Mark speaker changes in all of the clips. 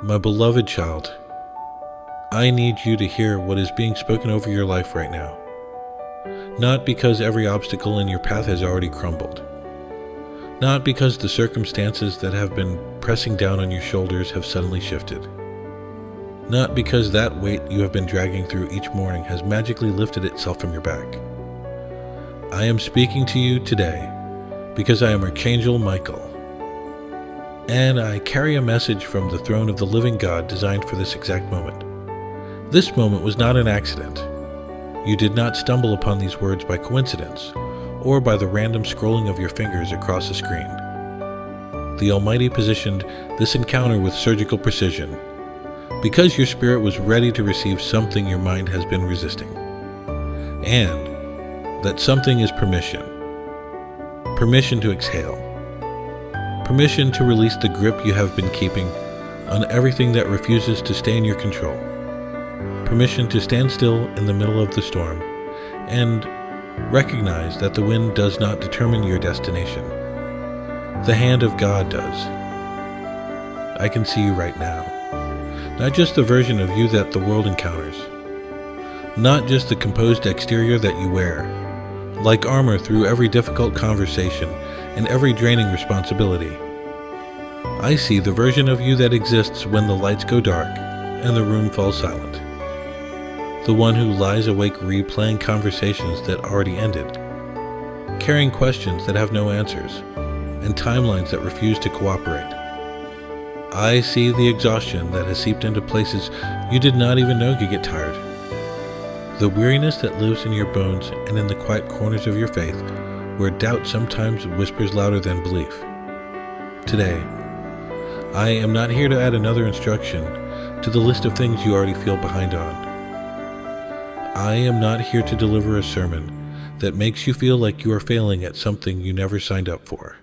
Speaker 1: My beloved child, I need you to hear what is being spoken over your life right now. Not because every obstacle in your path has already crumbled. Not because the circumstances that have been pressing down on your shoulders have suddenly shifted. Not because that weight you have been dragging through each morning has magically lifted itself from your back. I am speaking to you today because I am Archangel Michael, and I carry a message from the throne of the living God designed for this exact moment. This moment was not an accident. You did not stumble upon these words by coincidence, or by the random scrolling of your fingers across a screen. The Almighty positioned this encounter with surgical precision, because your spirit was ready to receive something your mind has been resisting. And that something is permission. Permission to exhale. Permission to release the grip you have been keeping on everything that refuses to stay in your control. Permission to stand still in the middle of the storm and recognize that the wind does not determine your destination. The hand of God does. I can see you right now. Not just the version of you that the world encounters. Not just the composed exterior that you wear, like armor through every difficult conversation and every draining responsibility. I see the version of you that exists when the lights go dark and the room falls silent. The one who lies awake replaying conversations that already ended, carrying questions that have no answers, and timelines that refuse to cooperate. I see the exhaustion that has seeped into places you did not even know could get tired. The weariness that lives in your bones and in the quiet corners of your faith, where doubt sometimes whispers louder than belief. Today, I am not here to add another instruction to the list of things you already feel behind on. I am not here to deliver a sermon that makes you feel like you are failing at something you never signed up for.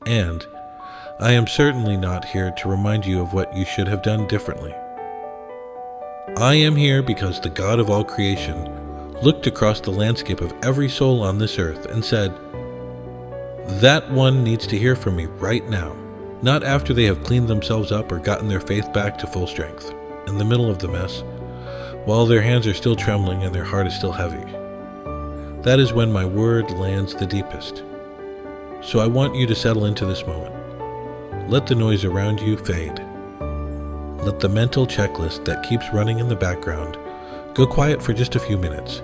Speaker 1: And I am certainly not here to remind you of what you should have done differently. I am here because the God of all creation looked across the landscape of every soul on this earth and said, "That one needs to hear from me right now, not after they have cleaned themselves up or gotten their faith back to full strength, in the middle of the mess, while their hands are still trembling and their heart is still heavy. That is when my word lands the deepest. So I want you to settle into this moment. Let the noise around you fade. Let the mental checklist that keeps running in the background go quiet for just a few minutes.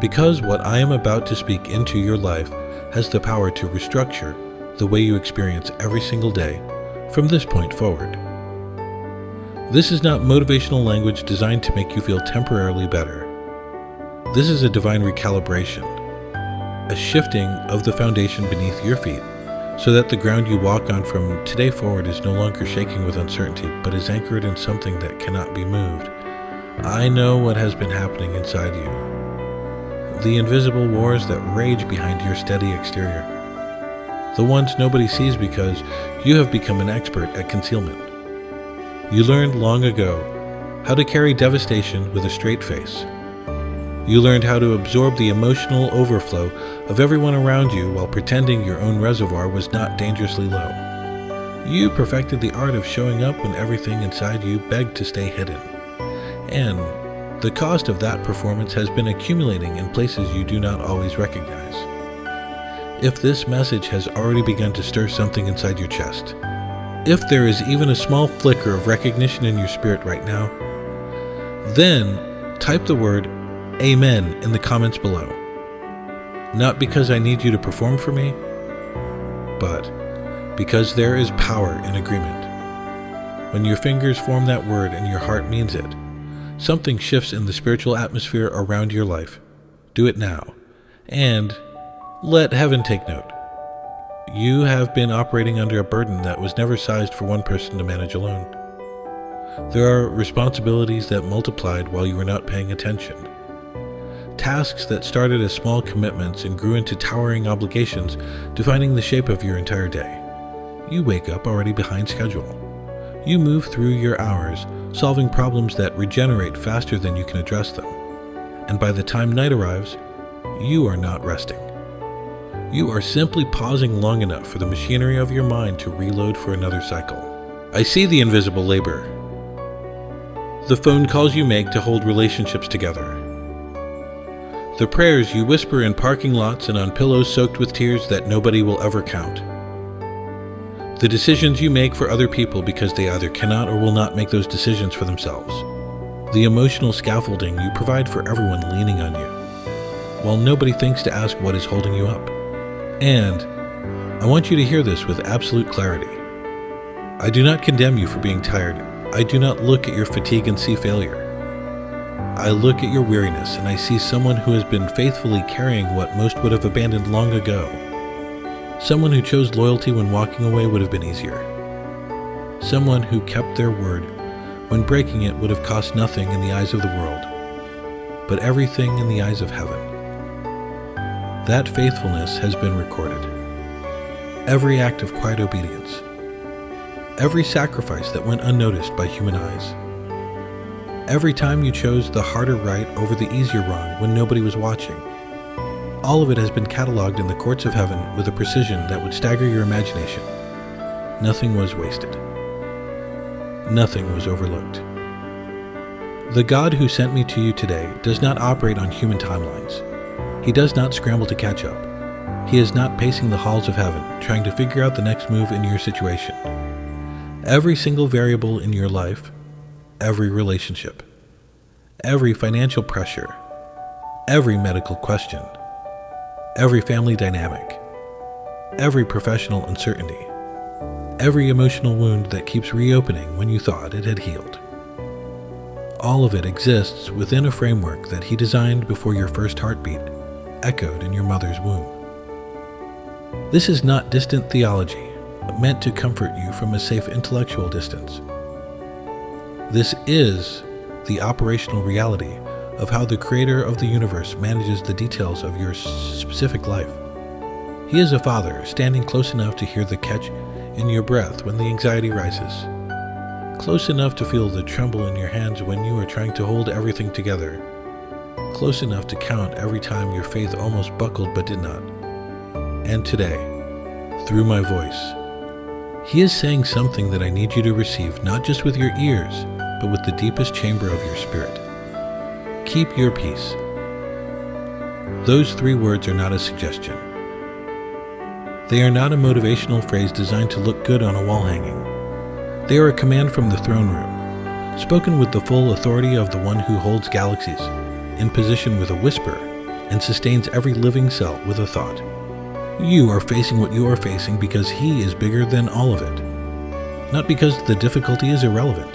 Speaker 1: Because what I am about to speak into your life has the power to restructure the way you experience every single day from this point forward. This is not motivational language designed to make you feel temporarily better. This is a divine recalibration, a shifting of the foundation beneath your feet, so that the ground you walk on from today forward is no longer shaking with uncertainty, but is anchored in something that cannot be moved. I know what has been happening inside you. The invisible wars that rage behind your steady exterior. The ones nobody sees because you have become an expert at concealment. You learned long ago how to carry devastation with a straight face. You learned how to absorb the emotional overflow of everyone around you while pretending your own reservoir was not dangerously low. You perfected the art of showing up when everything inside you begged to stay hidden. And the cost of that performance has been accumulating in places you do not always recognize. If this message has already begun to stir something inside your chest, if there is even a small flicker of recognition in your spirit right now, then type the word Amen in the comments below. Not because I need you to perform for me, but because there is power in agreement. When your fingers form that word and your heart means it, something shifts in the spiritual atmosphere around your life. Do it now, and let heaven take note. You have been operating under a burden that was never sized for one person to manage alone. There are responsibilities that multiplied while you were not paying attention. Tasks that started as small commitments and grew into towering obligations, defining the shape of your entire day. You wake up already behind schedule. You move through your hours, solving problems that regenerate faster than you can address them. And by the time night arrives, you are not resting. You are simply pausing long enough for the machinery of your mind to reload for another cycle. I see the invisible labor. The phone calls you make to hold relationships together. The prayers you whisper in parking lots and on pillows soaked with tears that nobody will ever count. The decisions you make for other people because they either cannot or will not make those decisions for themselves. The emotional scaffolding you provide for everyone leaning on you, while nobody thinks to ask what is holding you up. And I want you to hear this with absolute clarity. I do not condemn you for being tired. I do not look at your fatigue and see failure. I look at your weariness and I see someone who has been faithfully carrying what most would have abandoned long ago. Someone who chose loyalty when walking away would have been easier. Someone who kept their word when breaking it would have cost nothing in the eyes of the world, but everything in the eyes of heaven. That faithfulness has been recorded. Every act of quiet obedience, every sacrifice that went unnoticed by human eyes, every time you chose the harder right over the easier wrong when nobody was watching, all of it has been cataloged in the courts of heaven with a precision that would stagger your imagination. Nothing was wasted. Nothing was overlooked. The God who sent me to you today does not operate on human timelines. He does not scramble to catch up. He is not pacing the halls of heaven, trying to figure out the next move in your situation. Every single variable in your life, every relationship, every financial pressure, every medical question, every family dynamic, every professional uncertainty, every emotional wound that keeps reopening when you thought it had healed. All of it exists within a framework that He designed before your first heartbeat echoed in your mother's womb. This is not distant theology, meant to comfort you from a safe intellectual distance. This is the operational reality of how the Creator of the universe manages the details of your specific life. He is a father standing close enough to hear the catch in your breath when the anxiety rises, close enough to feel the tremble in your hands when you are trying to hold everything together, close enough to count every time your faith almost buckled but did not. And today, through my voice, He is saying something that I need you to receive, not just with your ears, but with the deepest chamber of your spirit. Keep your peace. Those 3 words are not a suggestion. They are not a motivational phrase designed to look good on a wall hanging. They are a command from the throne room, spoken with the full authority of the one who holds galaxies, in position with a whisper, and sustains every living cell with a thought. You are facing what you are facing because He is bigger than all of it. Not because the difficulty is irrelevant.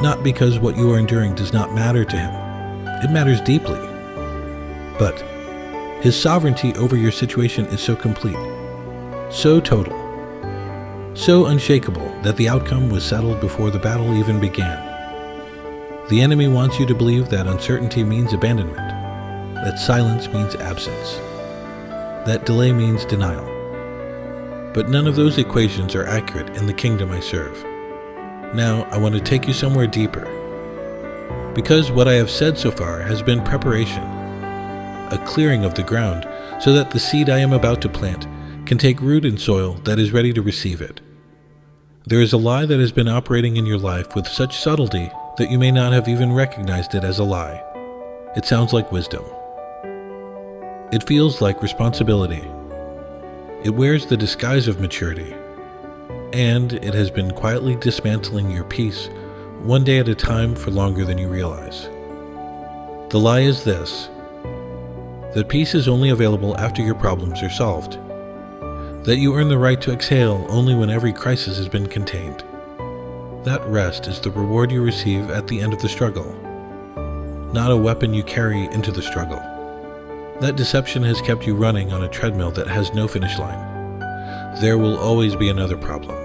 Speaker 1: Not because what you are enduring does not matter to Him. It matters deeply. But His sovereignty over your situation is so complete, so total, so unshakable that the outcome was settled before the battle even began. The enemy wants you to believe that uncertainty means abandonment, that silence means absence, that delay means denial. But none of those equations are accurate in the kingdom I serve. Now I want to take you somewhere deeper, because what I have said so far has been preparation, a clearing of the ground so that the seed I am about to plant can take root in soil that is ready to receive it. There is a lie that has been operating in your life with such subtlety that you may not have even recognized it as a lie. It sounds like wisdom. It feels like responsibility. It wears the disguise of maturity. And it has been quietly dismantling your peace one day at a time for longer than you realize. The lie is this: that peace is only available after your problems are solved. That you earn the right to exhale only when every crisis has been contained. That rest is the reward you receive at the end of the struggle, not a weapon you carry into the struggle. That deception has kept you running on a treadmill that has no finish line. There will always be another problem,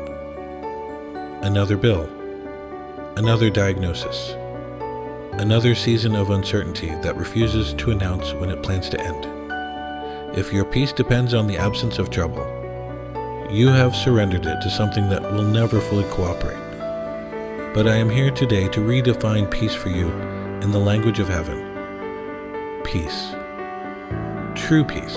Speaker 1: another bill, another diagnosis, another season of uncertainty that refuses to announce when it plans to end. If your peace depends on the absence of trouble, you have surrendered it to something that will never fully cooperate. But I am here today to redefine peace for you in the language of heaven. Peace. True peace.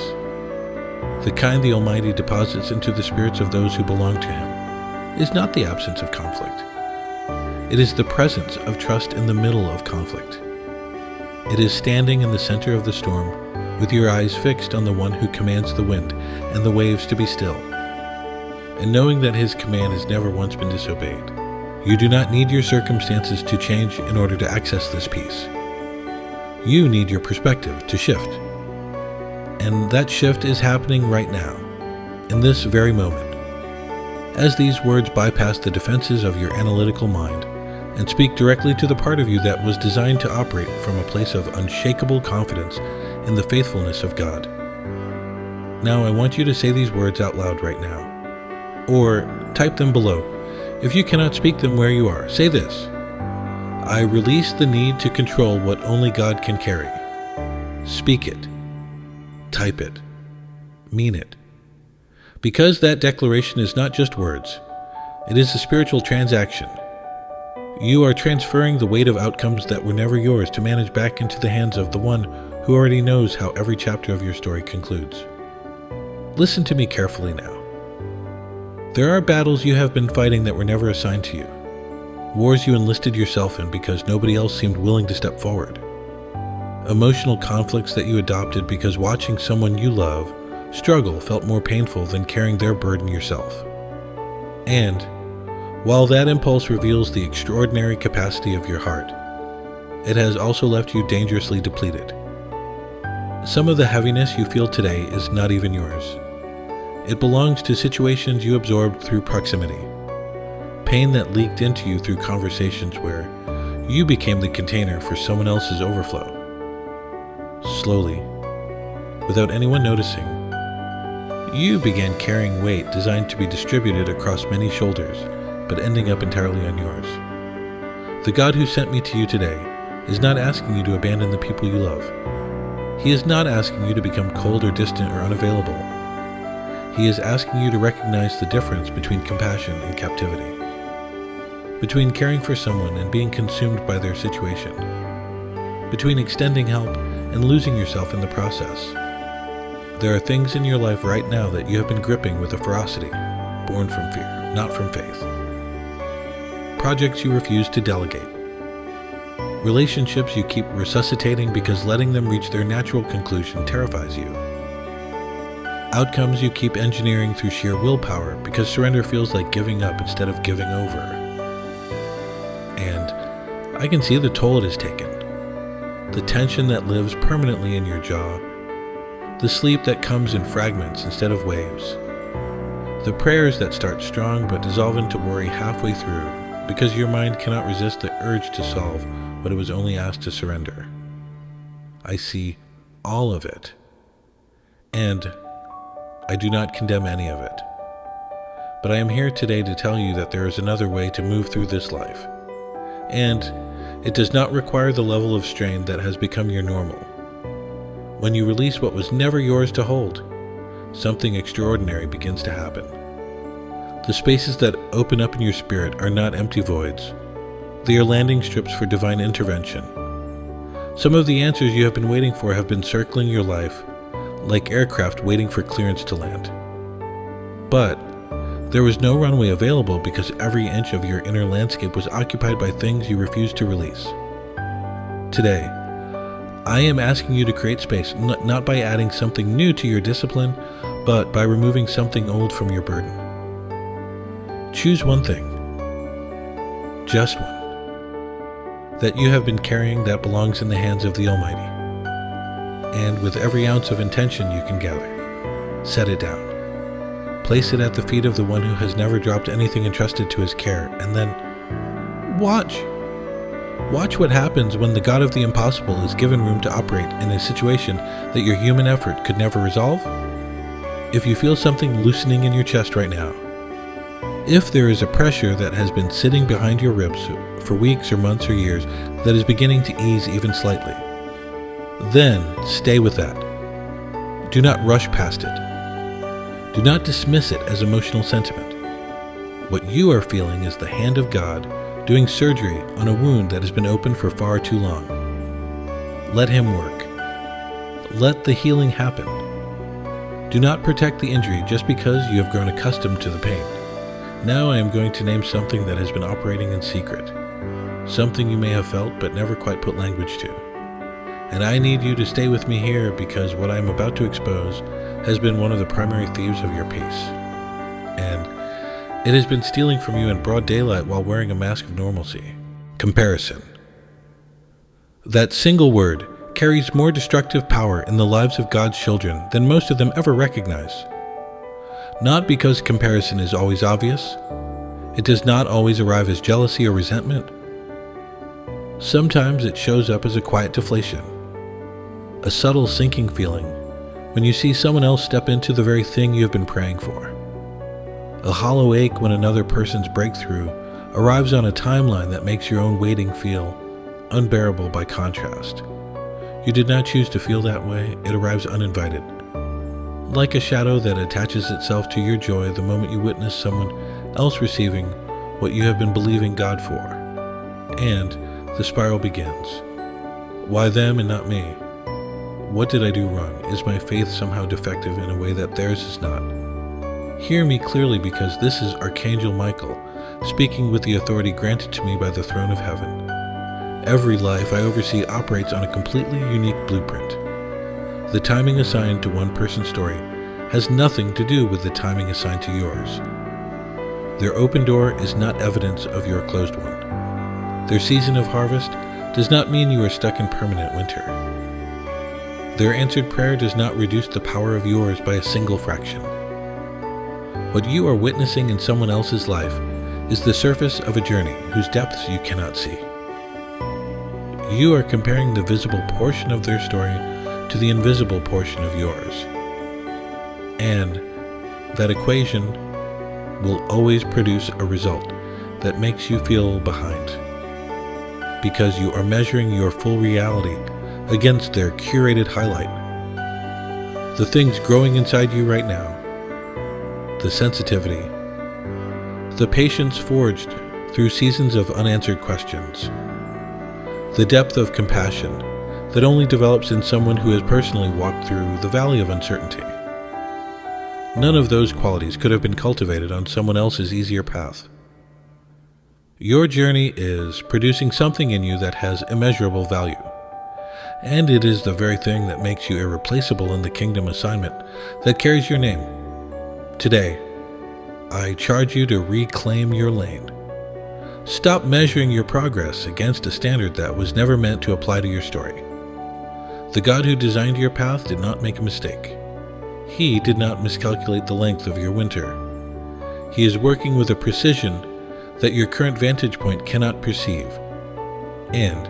Speaker 1: The kind the Almighty deposits into the spirits of those who belong to Him. is not the absence of conflict. It is the presence of trust in the middle of conflict. It is standing in the center of the storm with your eyes fixed on the one who commands the wind and the waves to be still, and knowing that his command has never once been disobeyed. You do not need your circumstances to change in order to access this peace. You need your perspective to shift. And that shift is happening right now, in this very moment. As these words bypass the defenses of your analytical mind and speak directly to the part of you that was designed to operate from a place of unshakable confidence in the faithfulness of God. Now I want you to say these words out loud right now, or type them below. If you cannot speak them where you are, say this: I release the need to control what only God can carry. Speak it. Type it. Mean it. Because that declaration is not just words, it is a spiritual transaction. You are transferring the weight of outcomes that were never yours to manage back into the hands of the one who already knows how every chapter of your story concludes. Listen to me carefully now. There are battles you have been fighting that were never assigned to you. Wars you enlisted yourself in because nobody else seemed willing to step forward. Emotional conflicts that you adopted because watching someone you love struggle felt more painful than carrying their burden yourself. And while that impulse reveals the extraordinary capacity of your heart, it has also left you dangerously depleted. Some of the heaviness you feel today is not even yours. It belongs to situations you absorbed through proximity, pain that leaked into you through conversations where you became the container for someone else's overflow. Slowly, without anyone noticing, you began carrying weight designed to be distributed across many shoulders, but ending up entirely on yours. The God who sent me to you today is not asking you to abandon the people you love. He is not asking you to become cold or distant or unavailable. He is asking you to recognize the difference between compassion and captivity, between caring for someone and being consumed by their situation, between extending help and losing yourself in the process. There are things in your life right now that you have been gripping with a ferocity born from fear, not from faith. Projects you refuse to delegate. Relationships you keep resuscitating because letting them reach their natural conclusion terrifies you. Outcomes you keep engineering through sheer willpower because surrender feels like giving up instead of giving over. And I can see the toll it has taken. The tension that lives permanently in your jaw. The sleep that comes in fragments instead of waves. The prayers that start strong but dissolve into worry halfway through because your mind cannot resist the urge to solve what it was only asked to surrender. I see all of it. And I do not condemn any of it. But I am here today to tell you that there is another way to move through this life. And it does not require the level of strain that has become your normal. When you release what was never yours to hold, something extraordinary begins to happen. The spaces that open up in your spirit are not empty voids. They are landing strips for divine intervention. Some of the answers you have been waiting for have been circling your life, like aircraft waiting for clearance to land. But there was no runway available because every inch of your inner landscape was occupied by things you refused to release. Today, I am asking you to create space, not by adding something new to your discipline, but by removing something old from your burden. Choose one thing, just one, that you have been carrying that belongs in the hands of the Almighty. And with every ounce of intention you can gather, set it down. Place it at the feet of the one who has never dropped anything entrusted to his care, and then watch. Watch what happens when the God of the impossible is given room to operate in a situation that your human effort could never resolve. If you feel something loosening in your chest right now, if there is a pressure that has been sitting behind your ribs for weeks or months or years that is beginning to ease even slightly, then stay with that. Do not rush past it. Do not dismiss it as emotional sentiment. What you are feeling is the hand of God doing surgery on a wound that has been open for far too long. Let Him work. Let the healing happen. Do not protect the injury just because you have grown accustomed to the pain. Now I am going to name something that has been operating in secret, something you may have felt but never quite put language to. And I need you to stay with me here because what I am about to expose has been one of the primary thieves of your peace. And it has been stealing from you in broad daylight while wearing a mask of normalcy. Comparison. That single word carries more destructive power in the lives of God's children than most of them ever recognize. Not because comparison is always obvious. It does not always arrive as jealousy or resentment. Sometimes it shows up as a quiet deflation, a subtle sinking feeling when you see someone else step into the very thing you have been praying for. A hollow ache when another person's breakthrough arrives on a timeline that makes your own waiting feel unbearable by contrast. You did not choose to feel that way. It arrives uninvited, like a shadow that attaches itself to your joy the moment you witness someone else receiving what you have been believing God for. And the spiral begins. Why them and not me? What did I do wrong? Is my faith somehow defective in a way that theirs is not? Hear me clearly, because this is Archangel Michael, speaking with the authority granted to me by the throne of heaven. Every life I oversee operates on a completely unique blueprint. The timing assigned to one person's story has nothing to do with the timing assigned to yours. Their open door is not evidence of your closed one. Their season of harvest does not mean you are stuck in permanent winter. Their answered prayer does not reduce the power of yours by a single fraction. What you are witnessing in someone else's life is the surface of a journey whose depths you cannot see. You are comparing the visible portion of their story to the invisible portion of yours. And that equation will always produce a result that makes you feel behind, because you are measuring your full reality against their curated highlight. The things growing inside you right now, the sensitivity, the patience forged through seasons of unanswered questions, the depth of compassion that only develops in someone who has personally walked through the valley of uncertainty. None of those qualities could have been cultivated on someone else's easier path. Your journey is producing something in you that has immeasurable value. And it is the very thing that makes you irreplaceable in the kingdom assignment that carries your name. Today, I charge you to reclaim your lane. Stop measuring your progress against a standard that was never meant to apply to your story. The God who designed your path did not make a mistake. He did not miscalculate the length of your winter. He is working with a precision that your current vantage point cannot perceive. And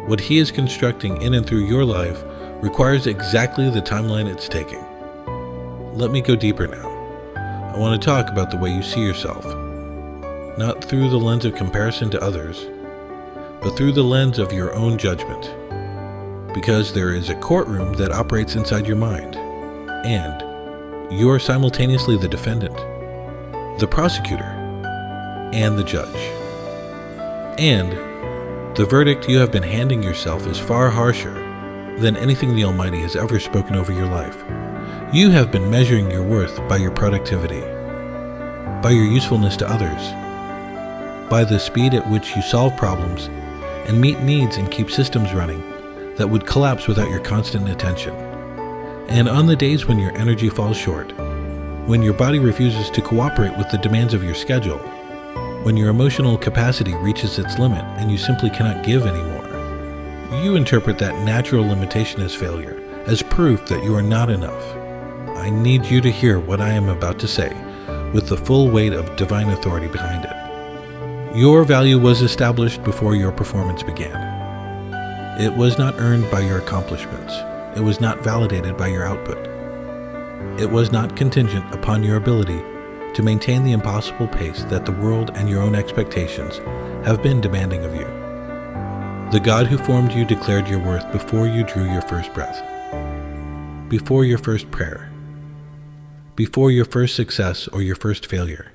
Speaker 1: what he is constructing in and through your life requires exactly the timeline it's taking. Let me go deeper now. I want to talk about the way you see yourself, not through the lens of comparison to others, but through the lens of your own judgment. Because there is a courtroom that operates inside your mind, and you are simultaneously the defendant, the prosecutor, and the judge. And the verdict you have been handing yourself is far harsher than anything the Almighty has ever spoken over your life. You have been measuring your worth by your productivity, by your usefulness to others, by the speed at which you solve problems and meet needs and keep systems running that would collapse without your constant attention. And on the days when your energy falls short, when your body refuses to cooperate with the demands of your schedule, when your emotional capacity reaches its limit and you simply cannot give anymore, you interpret that natural limitation as failure, as proof that you are not enough. I need you to hear what I am about to say with the full weight of divine authority behind it. Your value was established before your performance began. It was not earned by your accomplishments. It was not validated by your output. It was not contingent upon your ability to maintain the impossible pace that the world and your own expectations have been demanding of you. The God who formed you declared your worth before you drew your first breath, before your first prayer, before your first success or your first failure.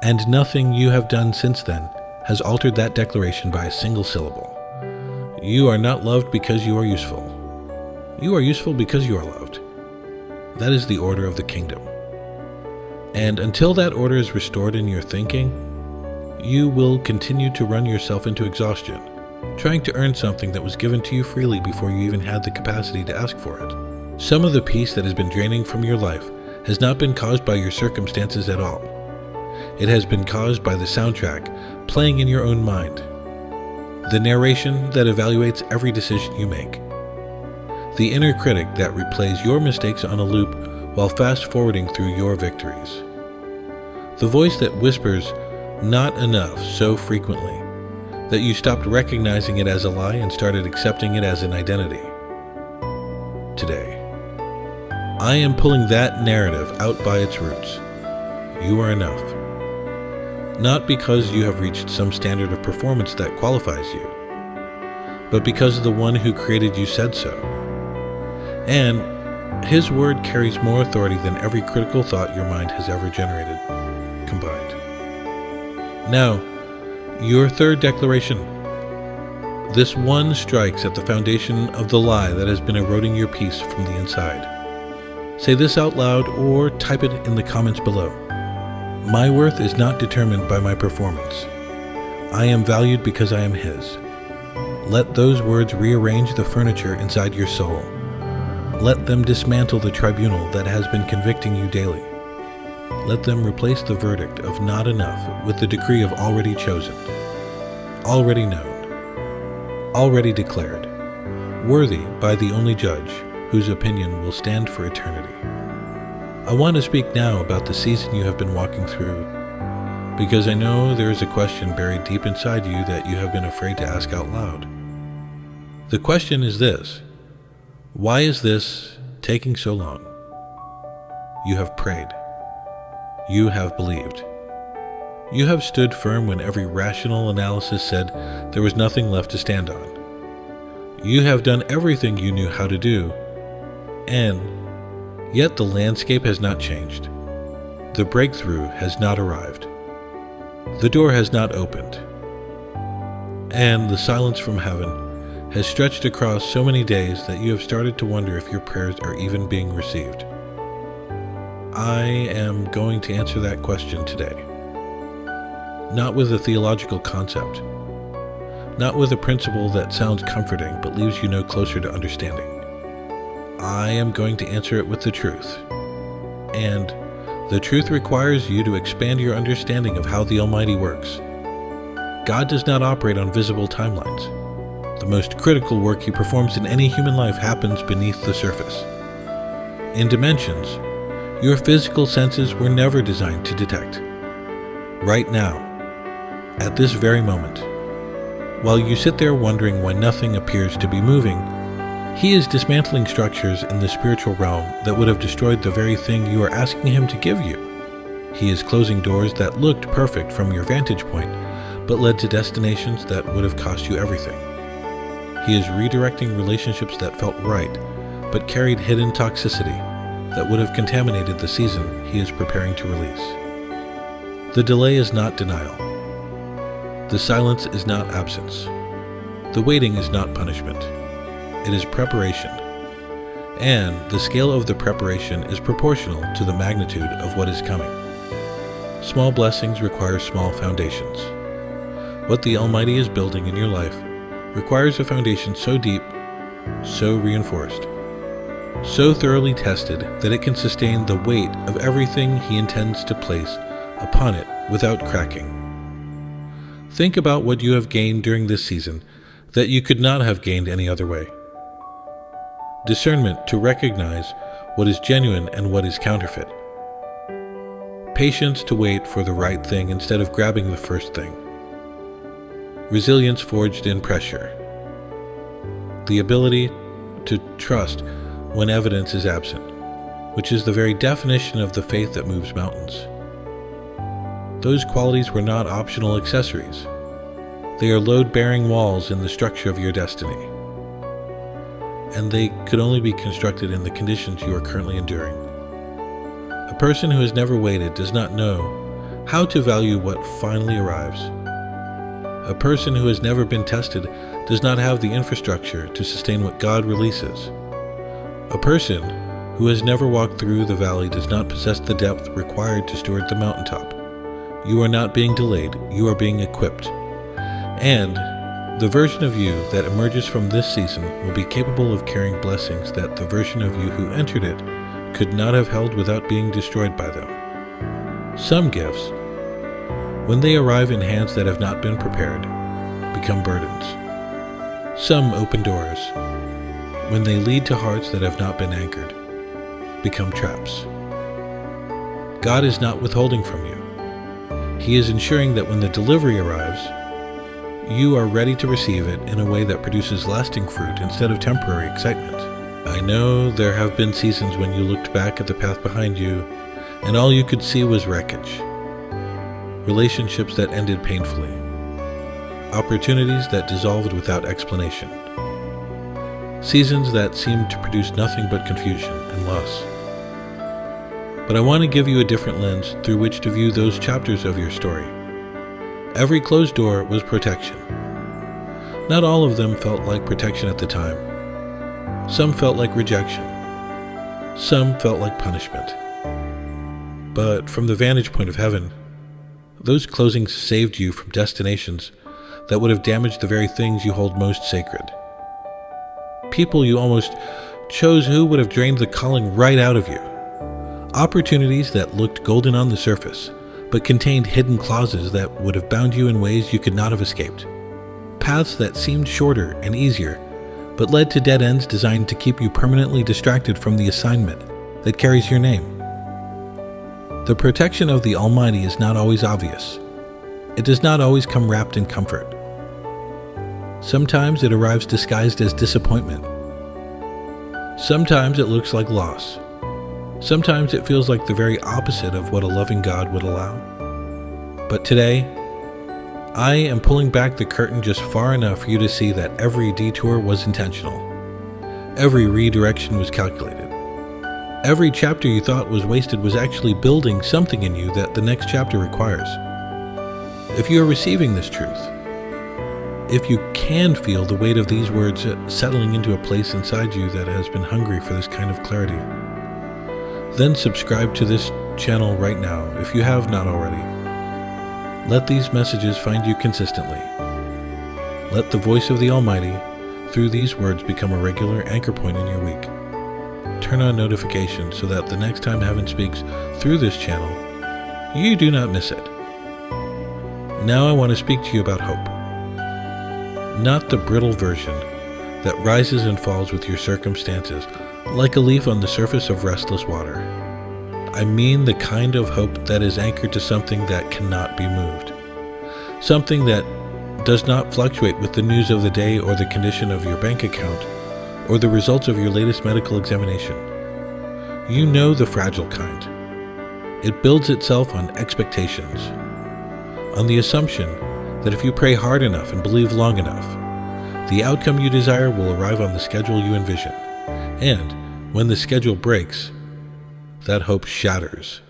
Speaker 1: And nothing you have done since then has altered that declaration by a single syllable. You are not loved because you are useful. You are useful because you are loved. That is the order of the kingdom. And until that order is restored in your thinking, you will continue to run yourself into exhaustion, trying to earn something that was given to you freely before you even had the capacity to ask for it. Some of the peace that has been draining from your life has not been caused by your circumstances at all. It has been caused by the soundtrack playing in your own mind, the narration that evaluates every decision you make, the inner critic that replays your mistakes on a loop while fast-forwarding through your victories, the voice that whispers "not enough" so frequently that you stopped recognizing it as a lie and started accepting it as an identity. Today, I am pulling that narrative out by its roots. You are enough. Not because you have reached some standard of performance that qualifies you, but because the one who created you said so. And his word carries more authority than every critical thought your mind has ever generated combined. Now, your third declaration. This one strikes at the foundation of the lie that has been eroding your peace from the inside. Say this out loud or type it in the comments below. My worth is not determined by my performance. I am valued because I am His. Let those words rearrange the furniture inside your soul. Let them dismantle the tribunal that has been convicting you daily. Let them replace the verdict of not enough with the decree of already chosen, already known, already declared, worthy by the only judge whose opinion will stand for eternity. I want to speak now about the season you have been walking through, because I know there is a question buried deep inside you that you have been afraid to ask out loud. The question is this: why is this taking so long? You have prayed. You have believed. You have stood firm when every rational analysis said there was nothing left to stand on. You have done everything you knew how to do, and yet the landscape has not changed. The breakthrough has not arrived. The door has not opened. And the silence from heaven has stretched across so many days that you have started to wonder if your prayers are even being received. I am going to answer that question today. Not with a theological concept, not with a principle that sounds comforting but leaves you no closer to understanding. I am going to answer it with the truth. And the truth requires you to expand your understanding of how the Almighty works. God does not operate on visible timelines. The most critical work He performs in any human life happens beneath the surface. In dimensions your physical senses were never designed to detect. Right now, at this very moment, while you sit there wondering why nothing appears to be moving, He is dismantling structures in the spiritual realm that would have destroyed the very thing you are asking Him to give you. He is closing doors that looked perfect from your vantage point, but led to destinations that would have cost you everything. He is redirecting relationships that felt right, but carried hidden toxicity that would have contaminated the season He is preparing to release. The delay is not denial. The silence is not absence. The waiting is not punishment. It is preparation. And the scale of the preparation is proportional to the magnitude of what is coming. Small blessings require small foundations. What the Almighty is building in your life requires a foundation so deep, so reinforced, so thoroughly tested that it can sustain the weight of everything He intends to place upon it without cracking. Think about what you have gained during this season that you could not have gained any other way. Discernment to recognize what is genuine and what is counterfeit. Patience to wait for the right thing instead of grabbing the first thing. Resilience forged in pressure. The ability to trust when evidence is absent, which is the very definition of the faith that moves mountains. Those qualities were not optional accessories. They are load-bearing walls in the structure of your destiny. And they could only be constructed in the conditions you are currently enduring. A person who has never waited does not know how to value what finally arrives. A person who has never been tested does not have the infrastructure to sustain what God releases. A person who has never walked through the valley does not possess the depth required to steward the mountaintop. You are not being delayed, you are being equipped. And the version of you that emerges from this season will be capable of carrying blessings that the version of you who entered it could not have held without being destroyed by them. Some gifts, when they arrive in hands that have not been prepared, become burdens. Some open doors, when they lead to hearts that have not been anchored, become traps. God is not withholding from you. He is ensuring that when the delivery arrives, you are ready to receive it in a way that produces lasting fruit instead of temporary excitement. I know there have been seasons when you looked back at the path behind you and all you could see was wreckage. Relationships that ended painfully. Opportunities that dissolved without explanation. Seasons that seemed to produce nothing but confusion and loss. But I want to give you a different lens through which to view those chapters of your story. Every closed door was protection. Not all of them felt like protection at the time. Some felt like rejection. Some felt like punishment. But from the vantage point of heaven, those closings saved you from destinations that would have damaged the very things you hold most sacred. People you almost chose who would have drained the calling right out of you. Opportunities that looked golden on the surface, but contained hidden clauses that would have bound you in ways you could not have escaped. Paths that seemed shorter and easier, but led to dead ends designed to keep you permanently distracted from the assignment that carries your name. The protection of the Almighty is not always obvious. It does not always come wrapped in comfort. Sometimes it arrives disguised as disappointment. Sometimes it looks like loss. Sometimes it feels like the very opposite of what a loving God would allow. But today, I am pulling back the curtain just far enough for you to see that every detour was intentional. Every redirection was calculated. Every chapter you thought was wasted was actually building something in you that the next chapter requires. If you are receiving this truth, if you can feel the weight of these words settling into a place inside you that has been hungry for this kind of clarity, then subscribe to this channel right now if you have not already. Let these messages find you consistently. Let the voice of the Almighty through these words become a regular anchor point in your week. Turn on notifications so that the next time heaven speaks through this channel, you do not miss it. Now I want to speak to you about hope. Not the brittle version that rises and falls with your circumstances like a leaf on the surface of restless water. I mean the kind of hope that is anchored to something that cannot be moved. Something that does not fluctuate with the news of the day or the condition of your bank account or the results of your latest medical examination. You know the fragile kind. It builds itself on expectations, on the assumption that if you pray hard enough and believe long enough, the outcome you desire will arrive on the schedule you envision. And when the schedule breaks, that hope shatters.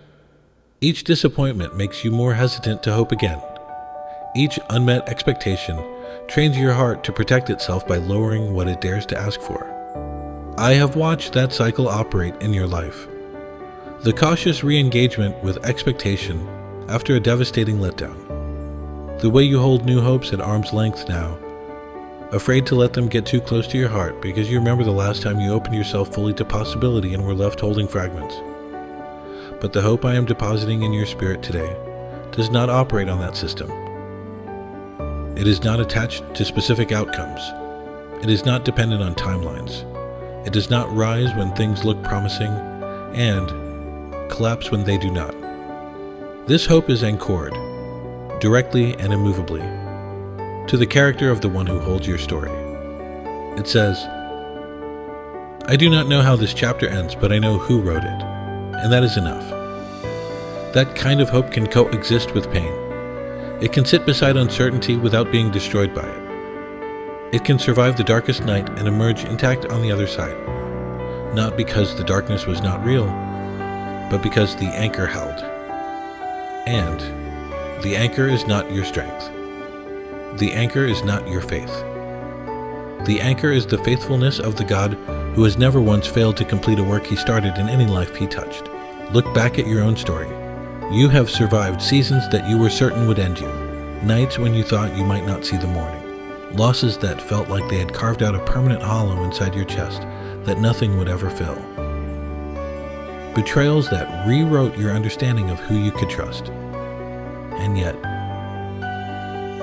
Speaker 1: Each disappointment makes you more hesitant to hope again. Each unmet expectation trains your heart to protect itself by lowering what it dares to ask for. I have watched that cycle operate in your life. The cautious re-engagement with expectation after a devastating letdown. The way you hold new hopes at arm's length now, afraid to let them get too close to your heart because you remember the last time you opened yourself fully to possibility and were left holding fragments. But the hope I am depositing in your spirit today does not operate on that system. It is not attached to specific outcomes. It is not dependent on timelines. It does not rise when things look promising and collapse when they do not. This hope is anchored, directly and immovably, to the character of the one who holds your story. It says, I do not know how this chapter ends, but I know who wrote it, and that is enough. That kind of hope can coexist with pain. It can sit beside uncertainty without being destroyed by it. It can survive the darkest night and emerge intact on the other side, not because the darkness was not real, but because the anchor held. And the anchor is not your strength. The anchor is not your faith. The anchor is the faithfulness of the God who has never once failed to complete a work he started in any life he touched. Look back at your own story. You have survived seasons that you were certain would end you, nights when you thought you might not see the morning, losses that felt like they had carved out a permanent hollow inside your chest that nothing would ever fill, betrayals that rewrote your understanding of who you could trust. And yet,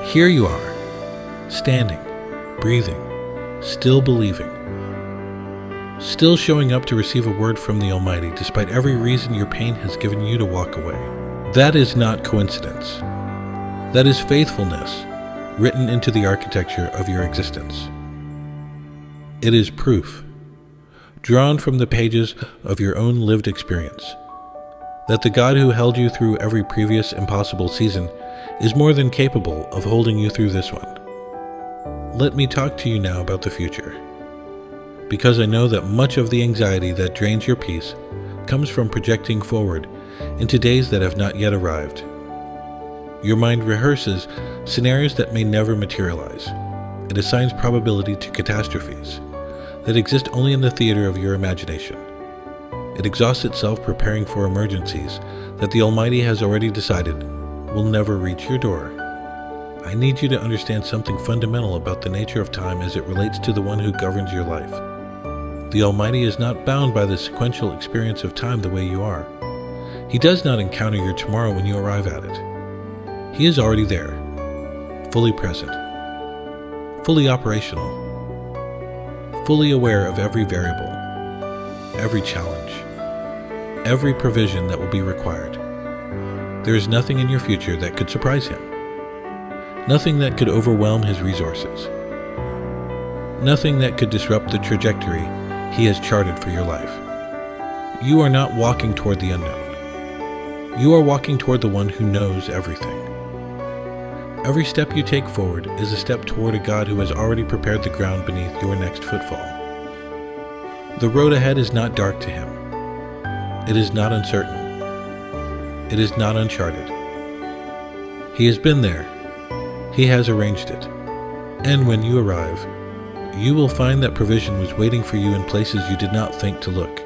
Speaker 1: here you are, standing, breathing, still believing, still showing up to receive a word from the Almighty despite every reason your pain has given you to walk away. That is not coincidence. That is faithfulness written into the architecture of your existence. It is proof, drawn from the pages of your own lived experience, that the God who held you through every previous impossible season is more than capable of holding you through this one. Let me talk to you now about the future, because I know that much of the anxiety that drains your peace comes from projecting forward into days that have not yet arrived. Your mind rehearses scenarios that may never materialize. It assigns probability to catastrophes that exist only in the theater of your imagination. It exhausts itself preparing for emergencies that the Almighty has already decided will never reach your door. I need you to understand something fundamental about the nature of time as it relates to the one who governs your life. The Almighty is not bound by the sequential experience of time the way you are. He does not encounter your tomorrow when you arrive at it. He is already there, fully present, fully operational, fully aware of every variable, every challenge, every provision that will be required. There is nothing in your future that could surprise him, nothing that could overwhelm his resources, nothing that could disrupt the trajectory he has charted for your life. You are not walking toward the unknown. You are walking toward the one who knows everything. Every step you take forward is a step toward a God who has already prepared the ground beneath your next footfall. The road ahead is not dark to him. It is not uncertain. It is not uncharted. He has been there. He has arranged it. And when you arrive, you will find that provision was waiting for you in places you did not think to look.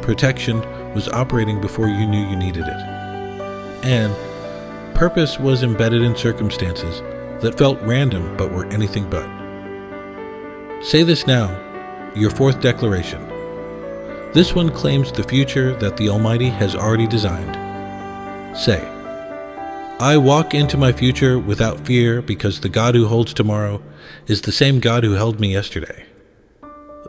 Speaker 1: Protection was operating before you knew you needed it. And purpose was embedded in circumstances that felt random but were anything but. Say this now, your fourth declaration. This one claims the future that the Almighty has already designed. Say, I walk into my future without fear because the God who holds tomorrow is the same God who held me yesterday.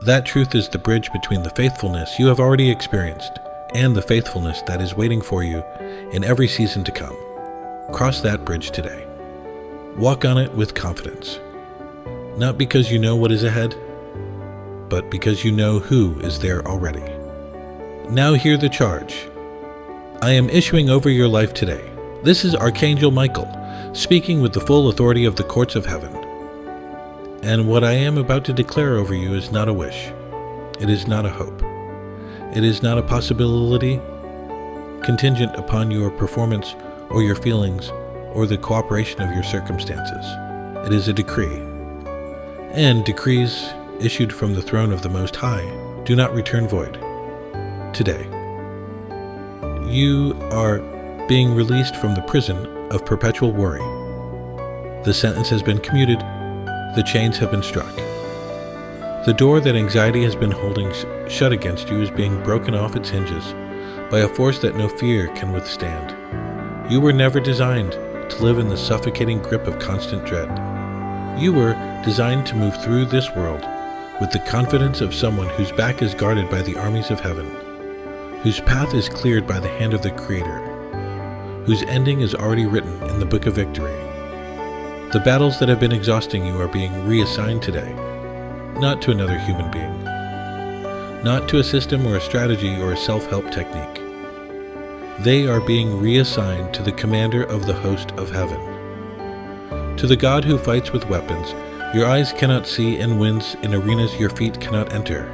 Speaker 1: That truth is the bridge between the faithfulness you have already experienced and the faithfulness that is waiting for you in every season to come. Cross that bridge today. Walk on it with confidence. Not because you know what is ahead, but because you know who is there already. Now hear the charge. I am issuing over your life today. This is Archangel Michael, speaking with the full authority of the courts of heaven. And what I am about to declare over you is not a wish. It is not a hope. It is not a possibility contingent upon your performance or your feelings or the cooperation of your circumstances. It is a decree. And decrees issued from the throne of the Most High do not return void. Today, you are being released from the prison of perpetual worry. The sentence has been commuted. The chains have been struck. The door that anxiety has been holding shut against you is being broken off its hinges by a force that no fear can withstand. You were never designed to live in the suffocating grip of constant dread. You were designed to move through this world with the confidence of someone whose back is guarded by the armies of heaven, whose path is cleared by the hand of the Creator, whose ending is already written in the book of victory. The battles that have been exhausting you are being reassigned today, not to another human being, not to a system or a strategy or a self-help technique. They are being reassigned to the commander of the host of heaven, to the God who fights with weapons your eyes cannot see and wins in arenas your feet cannot enter.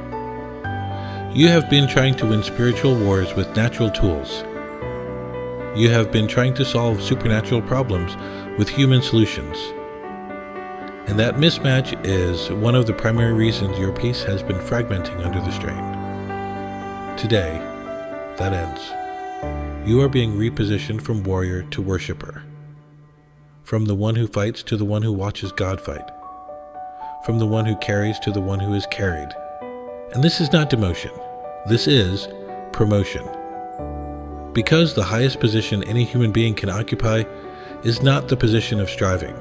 Speaker 1: You have been trying to win spiritual wars with natural tools. You have been trying to solve supernatural problems with human solutions. And that mismatch is one of the primary reasons your peace has been fragmenting under the strain. Today, that ends. You are being repositioned from warrior to worshiper. From the one who fights to the one who watches God fight. From the one who carries to the one who is carried. And this is not demotion. This is promotion. Because the highest position any human being can occupy is not the position of striving.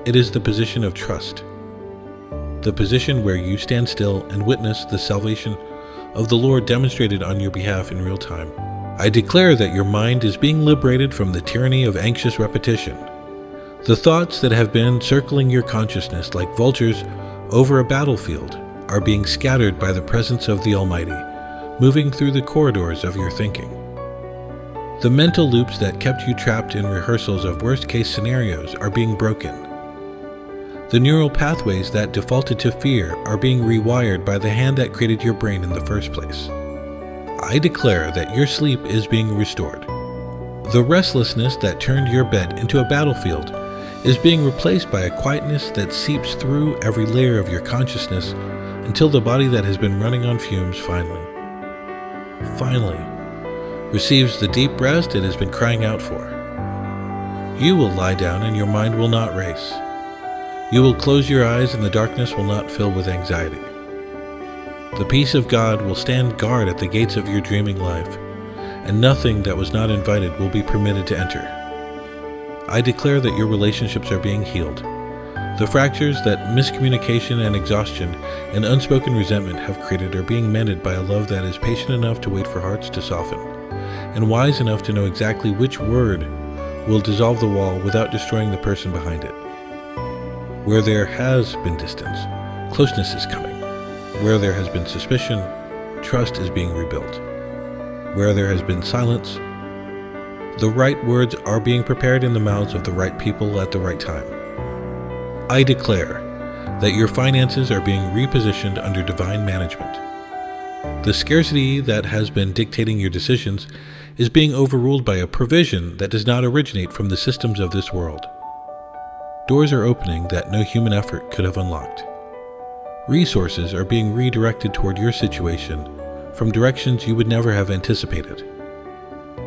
Speaker 1: It is the position of trust. The position where you stand still and witness the salvation of the Lord demonstrated on your behalf in real time. I declare that your mind is being liberated from the tyranny of anxious repetition. The thoughts that have been circling your consciousness like vultures over a battlefield are being scattered by the presence of the Almighty, moving through the corridors of your thinking. The mental loops that kept you trapped in rehearsals of worst-case scenarios are being broken. The neural pathways that defaulted to fear are being rewired by the hand that created your brain in the first place. I declare that your sleep is being restored. The restlessness that turned your bed into a battlefield is being replaced by a quietness that seeps through every layer of your consciousness until the body that has been running on fumes finally receives the deep rest it has been crying out for. You will lie down and your mind will not race. You will close your eyes and the darkness will not fill with anxiety. The peace of God will stand guard at the gates of your dreaming life, and nothing that was not invited will be permitted to enter. I declare that your relationships are being healed. The fractures that miscommunication and exhaustion and unspoken resentment have created are being mended by a love that is patient enough to wait for hearts to soften, and wise enough to know exactly which word will dissolve the wall without destroying the person behind it. Where there has been distance, closeness is coming. Where there has been suspicion, trust is being rebuilt. Where there has been silence, the right words are being prepared in the mouths of the right people at the right time. I declare that your finances are being repositioned under divine management. The scarcity that has been dictating your decisions is being overruled by a provision that does not originate from the systems of this world. Doors are opening that no human effort could have unlocked. Resources are being redirected toward your situation from directions you would never have anticipated.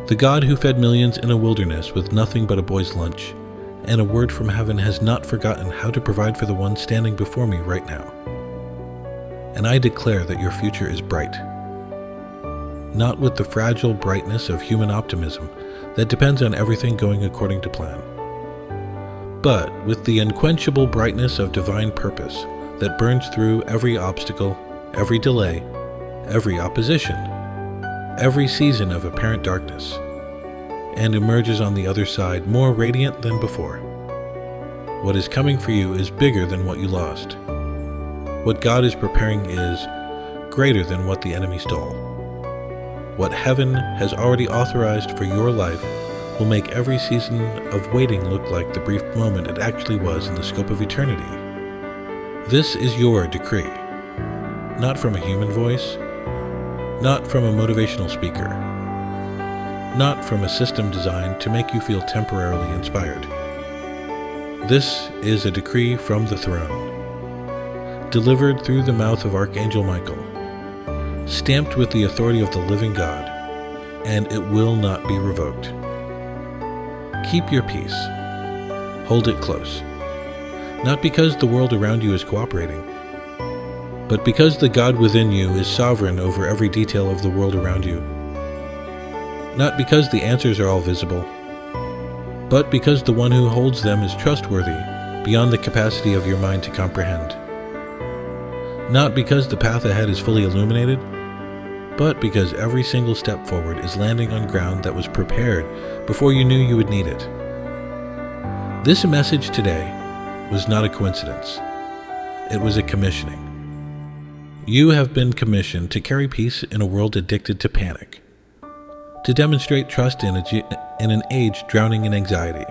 Speaker 1: The God who fed millions in a wilderness with nothing but a boy's lunch and a word from heaven has not forgotten how to provide for the one standing before me right now. And I declare that your future is bright. Not with the fragile brightness of human optimism that depends on everything going according to plan, but with the unquenchable brightness of divine purpose that burns through every obstacle, every delay, every opposition, every season of apparent darkness, and emerges on the other side more radiant than before. What is coming for you is bigger than what you lost. What God is preparing is greater than what the enemy stole. What heaven has already authorized for your life will make every season of waiting look like the brief moment it actually was in the scope of eternity. This is your decree, not from a human voice, not from a motivational speaker, not from a system designed to make you feel temporarily inspired. This is a decree from the throne, delivered through the mouth of Archangel Michael, stamped with the authority of the living God, and it will not be revoked. Keep your peace. Hold it close. Not because the world around you is cooperating, but because the God within you is sovereign over every detail of the world around you. Not because the answers are all visible, but because the one who holds them is trustworthy beyond the capacity of your mind to comprehend. Not because the path ahead is fully illuminated, but because every single step forward is landing on ground that was prepared before you knew you would need it. This message today was not a coincidence. It was a commissioning. You have been commissioned to carry peace in a world addicted to panic, to demonstrate trust in an age drowning in anxiety,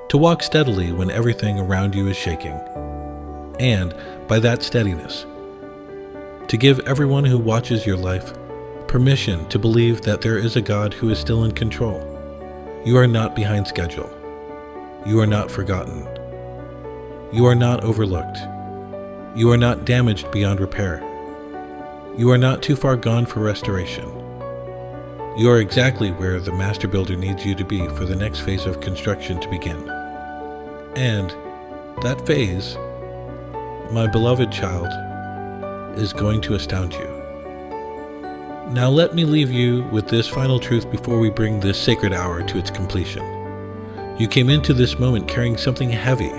Speaker 1: to walk steadily when everything around you is shaking, and, by that steadiness, to give everyone who watches your life permission to believe that there is a God who is still in control. You are not behind schedule. You are not forgotten. You are not overlooked. You are not damaged beyond repair. You are not too far gone for restoration. You are exactly where the master builder needs you to be for the next phase of construction to begin. And that phase, my beloved child, is going to astound you. Now let me leave you with this final truth before we bring this sacred hour to its completion. You came into this moment carrying something heavy.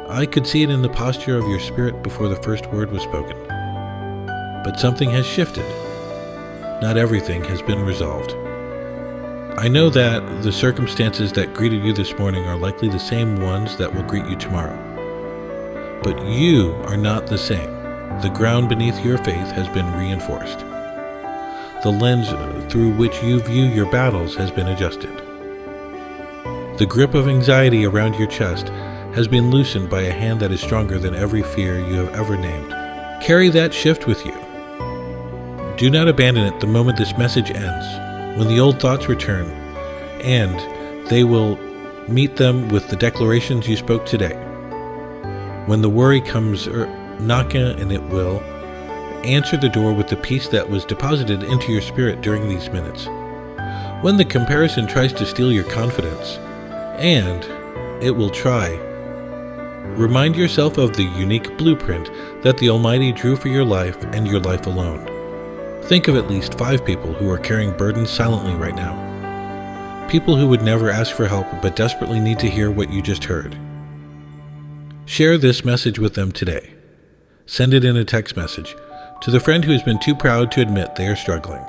Speaker 1: I could see it in the posture of your spirit before the first word was spoken. But something has shifted. Not everything has been resolved. I know that the circumstances that greeted you this morning are likely the same ones that will greet you tomorrow. But you are not the same. The ground beneath your faith has been reinforced. The lens through which you view your battles has been adjusted. The grip of anxiety around your chest has been loosened by a hand that is stronger than every fear you have ever named. Carry that shift with you. Do not abandon it the moment this message ends, when the old thoughts return, and they will meet them with the declarations you spoke today. When the worry comes knocking, and it will, answer the door with the peace that was deposited into your spirit during these minutes. When the comparison tries to steal your confidence, and it will try, remind yourself of the unique blueprint that the Almighty drew for your life and your life alone. Think of at least 5 people who are carrying burdens silently right now. People who would never ask for help but desperately need to hear what you just heard. Share this message with them today. Send it in a text message to the friend who has been too proud to admit they are struggling.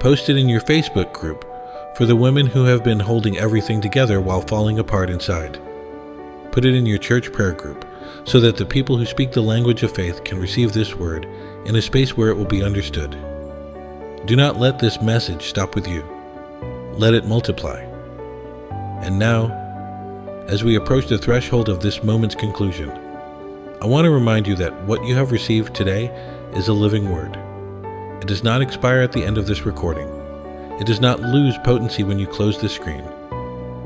Speaker 1: Post it in your Facebook group for the women who have been holding everything together while falling apart inside. Put it in your church prayer group so that the people who speak the language of faith can receive this word in a space where it will be understood. Do not let this message stop with you. Let it multiply. And now, as we approach the threshold of this moment's conclusion, I want to remind you that what you have received today is a living word. It does not expire at the end of this recording. It does not lose potency when you close this screen.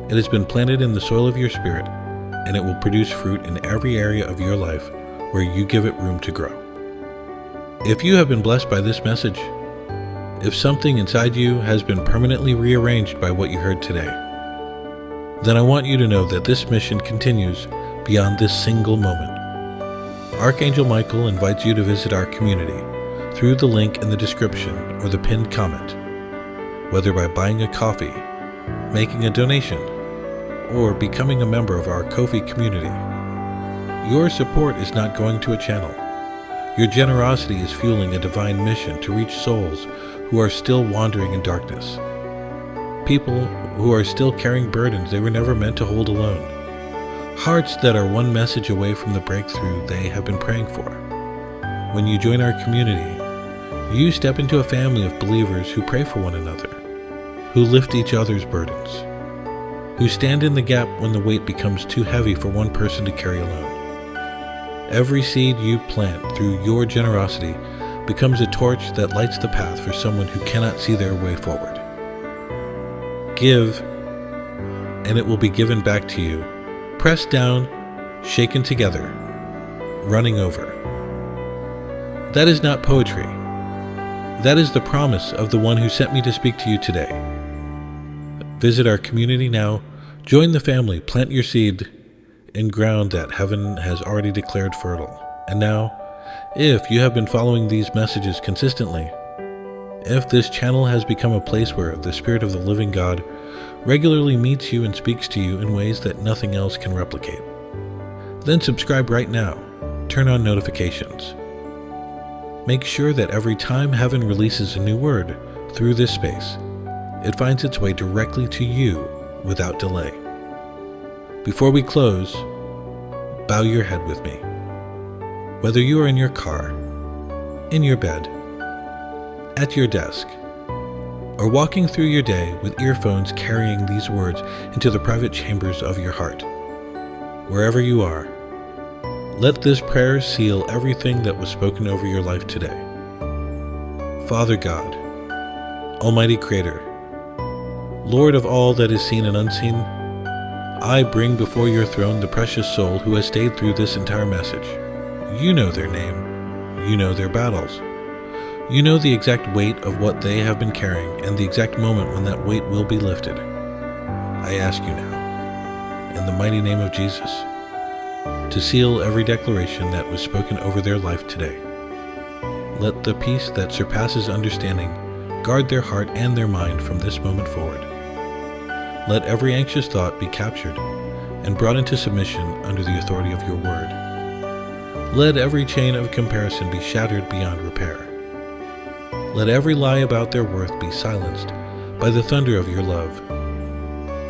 Speaker 1: It has been planted in the soil of your spirit, and it will produce fruit in every area of your life where you give it room to grow. If you have been blessed by this message, if something inside you has been permanently rearranged by what you heard today, then I want you to know that this mission continues beyond this single moment. Archangel Michael invites you to visit our community through the link in the description or the pinned comment, whether by buying a coffee, making a donation, or becoming a member of our Ko-fi community. Your support is not going to a channel. Your generosity is fueling a divine mission to reach souls who are still wandering in darkness. People who are still carrying burdens they were never meant to hold alone. Hearts that are one message away from the breakthrough they have been praying for. When you join our community, you step into a family of believers who pray for one another, who lift each other's burdens, who stand in the gap when the weight becomes too heavy for one person to carry alone. Every seed you plant through your generosity becomes a torch that lights the path for someone who cannot see their way forward. Give, and it will be given back to you, pressed down, shaken together, running over. That is not poetry. That is the promise of the one who sent me to speak to you today. Visit our community now, join the family, plant your seed in ground that heaven has already declared fertile. And now, if you have been following these messages consistently, if this channel has become a place where the Spirit of the living God regularly meets you and speaks to you in ways that nothing else can replicate, then subscribe right now. Turn on notifications. Make sure that every time heaven releases a new word through this space, it finds its way directly to you without delay. Before we close, bow your head with me. Whether you are in your car, in your bed, at your desk, or walking through your day with earphones carrying these words into the private chambers of your heart, wherever you are, let this prayer seal everything that was spoken over your life today. Father God, Almighty Creator, Lord of all that is seen and unseen, I bring before your throne the precious soul who has stayed through this entire message. You know their name. You know their battles. You know the exact weight of what they have been carrying and the exact moment when that weight will be lifted. I ask you now, in the mighty name of Jesus, to seal every declaration that was spoken over their life today. Let the peace that surpasses understanding guard their heart and their mind from this moment forward. Let every anxious thought be captured and brought into submission under the authority of your word. Let every chain of comparison be shattered beyond repair. Let every lie about their worth be silenced by the thunder of your love.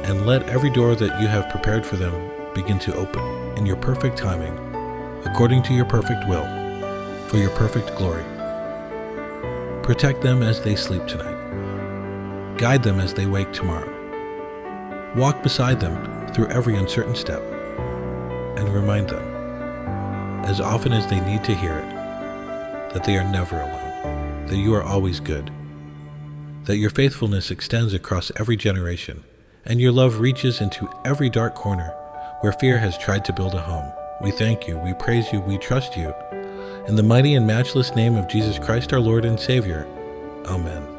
Speaker 1: And let every door that you have prepared for them begin to open in your perfect timing, according to your perfect will, for your perfect glory. Protect them as they sleep tonight. Guide them as they wake tomorrow. Walk beside them through every uncertain step, and remind them, as often as they need to hear it, that they are never alone, that you are always good, that your faithfulness extends across every generation, and your love reaches into every dark corner where fear has tried to build a home. We thank you, we praise you, we trust you. In the mighty and matchless name of Jesus Christ, our Lord and Savior. Amen.